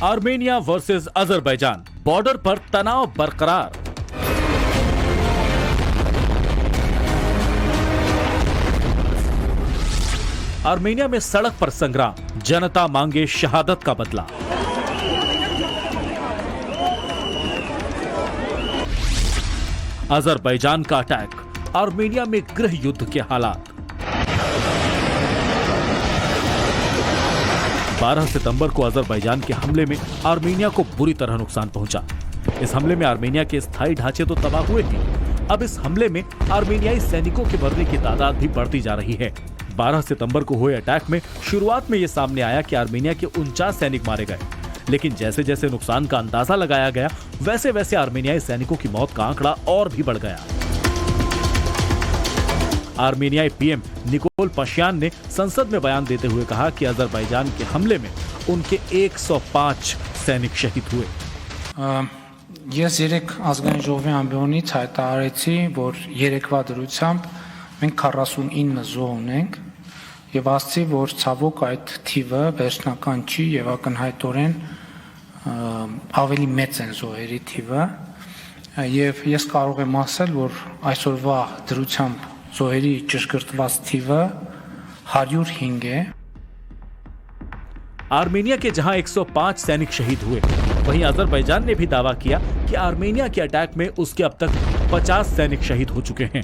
Armenia versus Azerbaijan, border पर तनाव बरकरार। आर्मेनिया में सड़क पर संग्राम, जनता मांगे शहादत का बदला। अजरबैजान का अटैक, आर्मेनिया में गृह युद्ध के हालात। 12 सितंबर को अजरबैजान के हमले में आर्मेनिया को बुरी तरह नुकसान पहुंचा। इस हमले में आर्मेनिया के स्थायी ढांचे तो तबाह हुए ही, अब इस हमले में आर्मेनियाई सैनिकों के मरने की तादाद भी बढ़ती जा रही है। 12 सितंबर को हुए अटैक में शुरुआत में यह सामने आया कि आर्मेनिया के 49 सैनिक मारे गए, लेकिन जैसे जैसे नुकसान का अंदाजा लगाया गया, वैसे वैसे आर्मेनियाई सैनिकों की मौत का आंकड़ा और भी बढ़ गया। आर्मेनियाई पीएम निकोल पाशियान ने संसद में बयान देते हुए कहा कि अजरबैजान के हमले में उनके 105 सैनिक शहीद हुए। Ես երեք ազգային ժողովի ամբիոնից հայտարարեցի, որ երեկվա դրությամբ մենք 49 զոհ ունենք եւ ասացի, որ ցավոք այդ թիվը վերջնական չի եւ ակնհայտորեն ավելի մեծ են զոհերի թիվը եւ ես կարող եմ ասել, որ այսօրվա դրությամբ զոհերի ճշգրտված թիվը 105 है। आर्मेनिया के जहां 105 सैनिक शहीद हुए, वहीं अजरबैजान ने भी दावा किया कि आर्मेनिया के अटैक में उसके अब तक 50 सैनिक शहीद हो चुके हैं।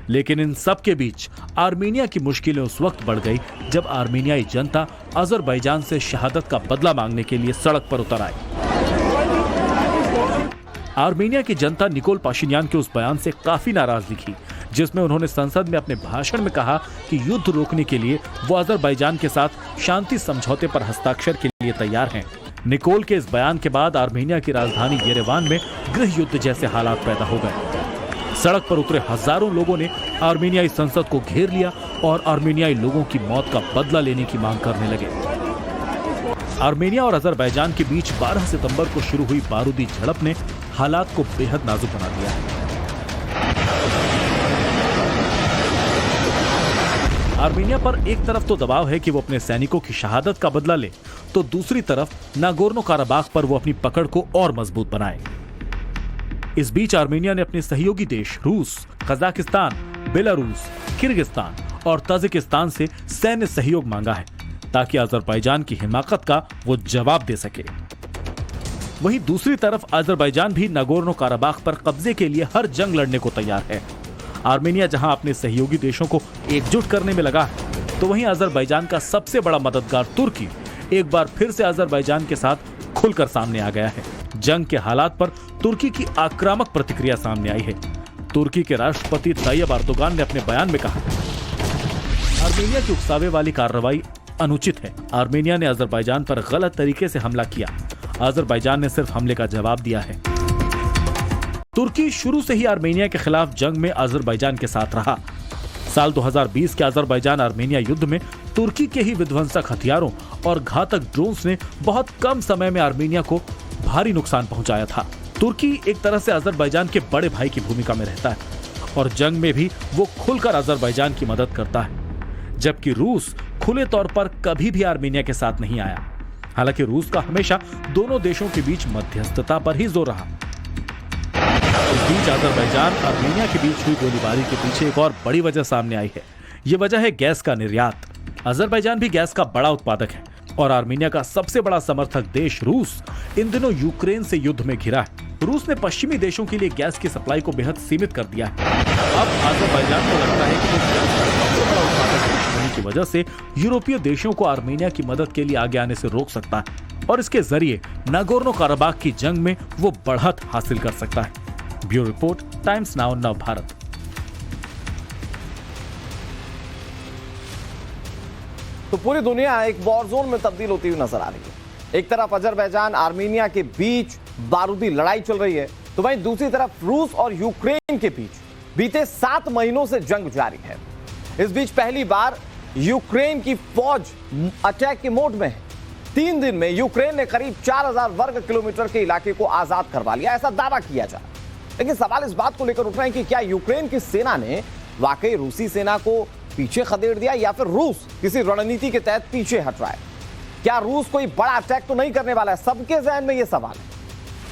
लेकिन इन सब के बीच आर्मेनिया की मुश्किलें उस वक्त बढ़ गई जब आर्मेनियाई जनता अजरबैजान से शहादत का बदला मांगने के लिए सड़क पर उतर आई। आर्मेनिया की जनता निकोल पाशियान के उस बयान से काफी नाराज दिखी, जिसमें उन्होंने संसद में अपने भाषण में कहा कि युद्ध रोकने के लिए वो अजरबैजान के साथ शांति समझौते पर हस्ताक्षर के लिए तैयार हैं। निकोल के इस बयान के बाद आर्मेनिया की राजधानी येरेवान में गृह युद्ध जैसे हालात पैदा हो गए। सड़क पर उतरे हजारों लोगों ने आर्मेनियाई संसद को घेर लिया और आर्मेनियाई लोगों की मौत का बदला लेने की मांग करने लगे। आर्मेनिया और अजरबैजान के बीच 12 सितंबर को शुरू हुई बारूदी झड़प ने हालात को बेहद नाजुक बना दिया है। आर्मेनिया पर एक तरफ तो दबाव है कि वो अपने सैनिकों की शहादत का बदला ले, तो दूसरी तरफ नागोर्नो काराबाख पर वो अपनी पकड़ को और मजबूत बनाए। इस बीच आर्मेनिया ने अपने सहयोगी देश रूस, कजाकिस्तान, बेलारूस, किर्गिस्तान और ताजिकिस्तान से सैन्य सहयोग मांगा है, ताकि अजरबैजान की हिमाकत का वो जवाब दे सके। वहीं दूसरी तरफ अजरबैजान भी नागोर्नो काराबाख पर कब्जे के लिए हर जंग लड़ने को तैयार है। आर्मेनिया जहां अपने सहयोगी देशों को एकजुट करने में लगा है, तो वहीं अजरबैजान का सबसे बड़ा मददगार तुर्की एक बार फिर से अजरबैजान के साथ खुलकर सामने आ गया है। जंग के हालात पर तुर्की की आक्रामक प्रतिक्रिया सामने आई है। तुर्की के राष्ट्रपति तैयब एर्दोगान ने अपने बयान में कहा, आर्मेनिया की उकसावे वाली कार्रवाई अनुचित है। आर्मेनिया ने अजरबैजान पर गलत तरीके से हमला किया। अजरबैजान ने सिर्फ हमले का जवाब दिया है। तुर्की शुरू से ही आर्मेनिया के खिलाफ जंग में अजरबैजान के साथ रहा। साल 2020 के अजरबैजान आर्मेनिया युद्ध में तुर्की के ही विध्वंसक हथियारों और घातक ड्रोन्स ने बहुत कम समय में आर्मेनिया को भारी नुकसान पहुंचाया था। तुर्की एक तरह से अजरबैजान के बड़े भाई की भूमिका में रहता है और जंग में भी वो खुलकर अजरबैजान की मदद करता है, जबकि रूस खुले तौर पर कभी भी आर्मेनिया के साथ नहीं आया। हालांकि रूस का हमेशा दोनों देशों के बीच मध्यस्थता पर ही जोर रहा। इस बीच अजरबैजान आर्मेनिया के बीच हुई गोलीबारी के पीछे एक और बड़ी वजह सामने आई है। ये वजह है गैस का निर्यात। अजरबैजान भी गैस का बड़ा उत्पादक है और आर्मेनिया का सबसे बड़ा समर्थक देश रूस इन दिनों यूक्रेन से युद्ध में घिरा है। रूस ने पश्चिमी देशों के लिए गैस की सप्लाई को बेहद सीमित कर दिया है। अब अजरबैजान को लगता है कि गैस का सबसे बड़ा उत्पादक देश होने की वजह से यूरोपीय देशों को आर्मेनिया की मदद के लिए आगे आने से रोक सकता है और इसके जरिए नागोर्नो काराबाख की जंग में वो बढ़त हासिल कर सकता है। ब्यूरो रिपोर्ट, टाइम्स नाउ नव भारत। तो पूरी दुनिया एक वॉर जोन में तब्दील होती हुई नजर आ रही है। एक तरफ अजरबैजान आर्मेनिया के बीच बारूदी लड़ाई चल रही है, तो वहीं दूसरी तरफ रूस और यूक्रेन के बीच बीते 7 महीनों से जंग जारी है। इस बीच पहली बार यूक्रेन की फौज अटैक के मोड में है। 3 दिन में यूक्रेन ने करीब 4000 वर्ग किलोमीटर के इलाके को आजाद करवा लिया, ऐसा दावा किया जा रहा है। लेकिन सवाल इस बात को लेकर उठ रहे हैं कि क्या यूक्रेन की सेना ने वाकई रूसी सेना को पीछे खदेड़ दिया या फिर रूस किसी रणनीति के तहत पीछे हट रहा है। क्या रूस कोई बड़ा अटैक तो नहीं करने वाला है? सबके जहन में यह सवाल है,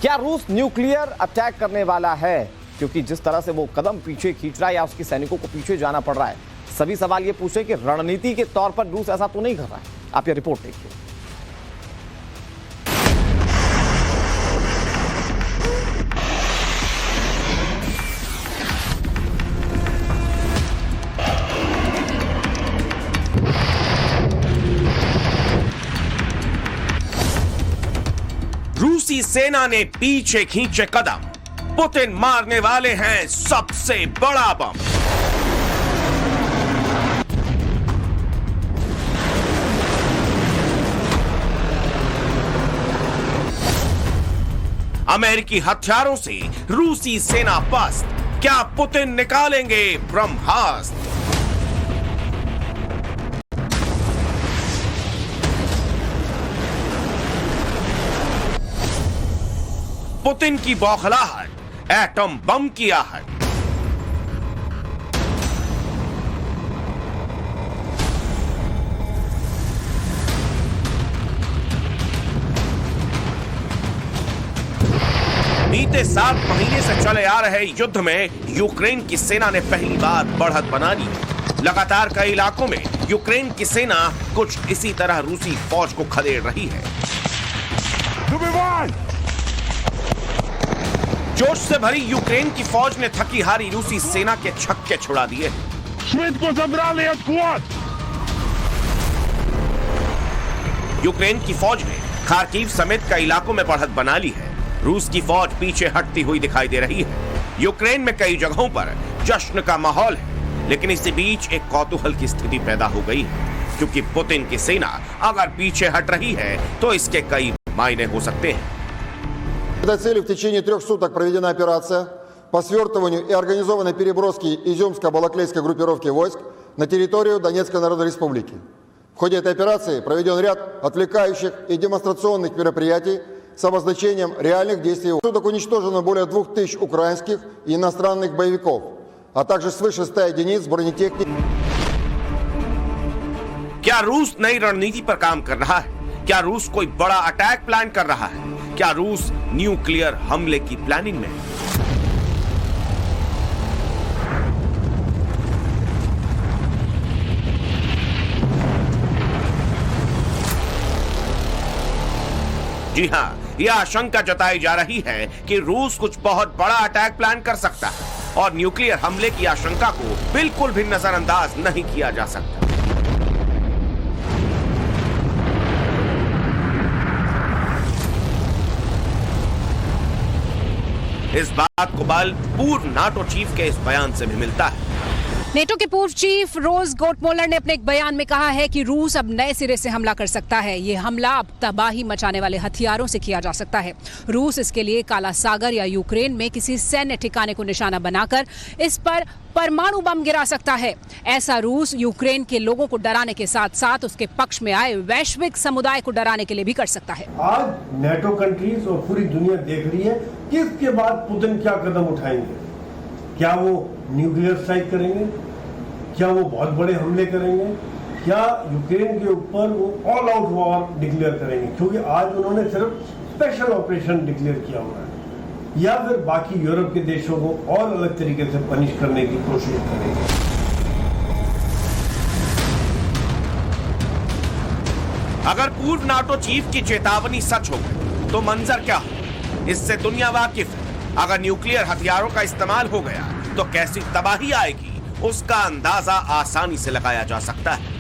क्या रूस न्यूक्लियर अटैक करने वाला है? क्योंकि जिस तरह से वो कदम पीछे खींच रहा है या उसके सैनिकों को पीछे जाना पड़ रहा है, सभी सवाल ये पूछे कि रणनीति के तौर पर रूस ऐसा तो नहीं कर रहा है। आप ये रिपोर्ट देखिए। रूसी सेना ने पीछे खींचे कदम, पुतिन मारने वाले हैं सबसे बड़ा बम। अमेरिकी हथियारों से रूसी सेना पस्त, क्या पुतिन निकालेंगे ब्रह्मास्त्र? पुतिन की बौखलाहट, एटम बम की आहट। बीते 7 महीने से चले आ रहे युद्ध में यूक्रेन की सेना ने पहली बार बढ़त बना ली। लगातार कई इलाकों में यूक्रेन की सेना कुछ इसी तरह रूसी फौज को खदेड़ रही है। जोश से भरी यूक्रेन की फौज ने थकी हारी रूसी सेना के छक्के छुड़ा दिए। यूक्रेन की फौज ने खार्किव समेत कई इलाकों में बढ़त बना ली है। रूस की फौज पीछे हटती हुई दिखाई दे रही है। यूक्रेन में कई जगहों पर जश्न का माहौल है, लेकिन इसी बीच एक कौतूहल की स्थिति पैदा हो गई है, क्योंकि पुतिन की सेना अगर पीछे हट रही है तो इसके कई मायने हो सकते हैं। Этой целью в течение 3 суток проведена операция по свертыванию и организованной переброске изюмско-балаклейской группировки войск на территорию Донецкой Народной Республики. В ходе этой операции проведен ряд отвлекающих и демонстрационных мероприятий с обозначением реальных действий. Суток уничтожено более 2000 украинских и иностранных боевиков, а также свыше 100 единиц бронетехники. क्या रूस नई रणनीति पर काम कर रहा है? क्या रूस कोई बड़ा अटैक प्लान कर रहा है? क्या रूस न्यूक्लियर हमले की प्लानिंग में है? जी हां, यह आशंका जताई जा रही है कि रूस कुछ बहुत बड़ा अटैक प्लान कर सकता है और न्यूक्लियर हमले की आशंका को बिल्कुल भी नजरअंदाज नहीं किया जा सकता। इस बात को बल पूर्व नाटो चीफ के इस बयान से भी मिलता है। नेटो के पूर्व चीफ रोज गोटमोलर ने अपने एक बयान में कहा है कि रूस अब नए सिरे से हमला कर सकता है। ये हमला अब तबाही मचाने वाले हथियारों से किया जा सकता है। रूस इसके लिए काला सागर या यूक्रेन में किसी सैन्य ठिकाने को निशाना बनाकर इस पर परमाणु बम गिरा सकता है। ऐसा रूस यूक्रेन के लोगों को डराने के साथ साथ उसके पक्ष में आए वैश्विक समुदाय को डराने के लिए भी कर सकता है। आज नेटो कंट्रीज और पूरी दुनिया देख रही है कि इसके बाद पुतिन क्या कदम उठाएंगे। क्या वो न्यूक्लियर स्ट्राइक करेंगे? क्या वो बहुत बड़े हमले करेंगे? क्या यूक्रेन के ऊपर वो ऑल आउट वॉर डिक्लेयर करेंगे? क्योंकि आज उन्होंने सिर्फ स्पेशल ऑपरेशन डिक्लेयर किया हुआ है, या फिर बाकी यूरोप के देशों को और अलग तरीके से पनिश करने की कोशिश करेंगे। अगर पूर्व नाटो चीफ की चेतावनी सच हो तो मंजर क्या हो, इससे दुनिया वाकिफ है। अगर न्यूक्लियर हथियारों का इस्तेमाल हो गया तो कैसी तबाही आएगी, उसका अंदाजा आसानी से लगाया जा सकता है।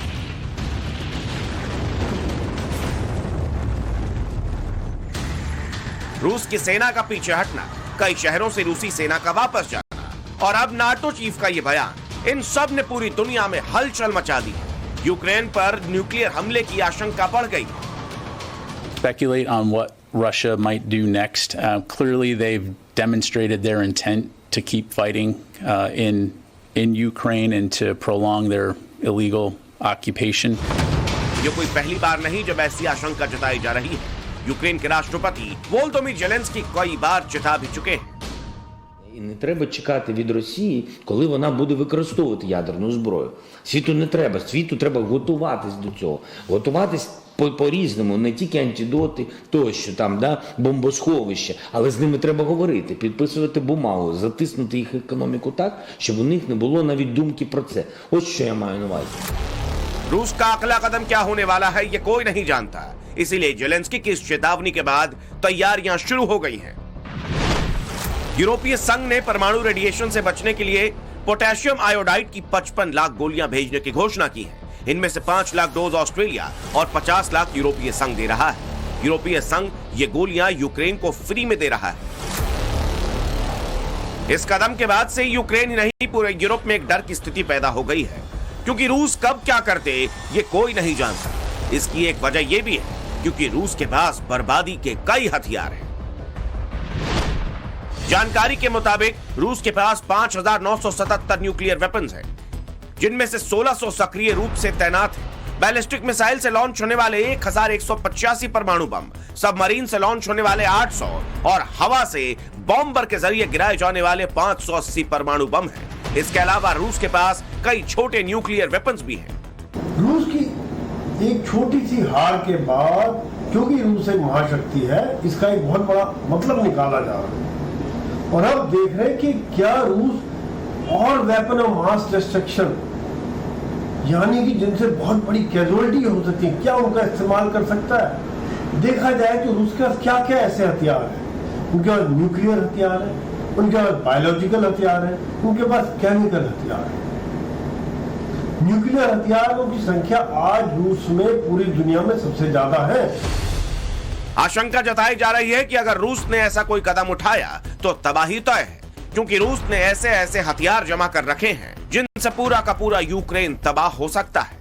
रूस की सेना का पीछे हटना, कई शहरों से रूसी सेना का वापस जाना और अब नाटो चीफ का यह बयान, इन सब ने पूरी दुनिया में हलचल मचा दी। यूक्रेन पर न्यूक्लियर हमले की आशंका बढ़ गई। Speculate on what Russia might do next. Clearly, they've demonstrated their intent to keep fighting in Ukraine and to prolong their illegal occupation. ये कोई पहली बार नहीं जब ऐसी आशंका जताई जा रही है। यूक्रेन के राष्ट्रपति वोलोदिमीर ज़ेलेंस्की कई बार चेता भी चुके हैं। І не треба чекати від Росії, коли вона буде використовувати ядерну зброю. Світу не треба, світу треба готуватись до цього. Готуватись по-різному, не тільки антидоти, тощо там, да, бомбосховища, але з ними треба говорити, підписувати бумагу, затиснути їх економіку так, щоб у них не було навіть думки про це. Ось що я маю на увазі. रूस का अगला कदम क्या होने वाला है ये कोई नहीं जानता, इसीलिए जेलेंस्की की इस चेतावनी के बाद तैयारियां शुरू हो गई हैं। यूरोपीय संघ ने परमाणु रेडिएशन से बचने के लिए पोटेशियम आयोडाइड की 55 लाख गोलियां भेजने की घोषणा की है। इनमें से 5 लाख डोज ऑस्ट्रेलिया और 50 लाख यूरोपीय संघ दे रहा है। यूरोपीय संघ ये गोलियां यूक्रेन को फ्री में दे रहा है। इस कदम के बाद से यूक्रेन ही नहीं, पूरे यूरोप में एक डर की स्थिति पैदा हो गई है, क्योंकि रूस कब क्या करते ये कोई नहीं जानता। इसकी एक वजह यह भी है क्योंकि रूस के पास बर्बादी के कई हथियार हैं। जानकारी के मुताबिक रूस के पास 5,977 न्यूक्लियर वेपन्स हैं, जिनमें से 1,600 सक्रिय रूप से तैनात हैं। बैलिस्टिक मिसाइल से लॉन्च होने वाले 1,185 परमाणु बम, सबमरीन से लॉन्च होने वाले 800 और हवा से बॉम्बर के जरिए गिराए जाने वाले 580 परमाणु बम हैं। इसके अलावा रूस के पास कई छोटे न्यूक्लियर वेपन्स भी हैं। रूस की एक छोटी सी हार के बाद, क्योंकि रूस एक महाशक्ति है, इसका एक बहुत बड़ा मतलब निकाला जा रहा है और अब देख रहे हैं कि क्या रूस और वेपन ऑफ मास डिस्ट्रक्शन, यानी कि जिनसे बहुत बड़ी कैजुअलिटी हो सकती है, क्या उनका इस्तेमाल कर सकता है। देखा जाए कि रूस के पास क्या क्या ऐसे हथियार हैं। उनके पास न्यूक्लियर हथियार है, उनके पास बायोलॉजिकल हथियार है, उनके पास केमिकल हथियार है। न्यूक्लियर हथियारों की संख्या आज रूस में पूरी दुनिया में सबसे ज्यादा है। आशंका जताई जा रही है कि अगर रूस ने ऐसा कोई कदम उठाया तो तबाही तय है, क्योंकि रूस ने ऐसे ऐसे हथियार जमा कर रखे हैं जिनसे पूरा का पूरा यूक्रेन तबाह हो सकता है।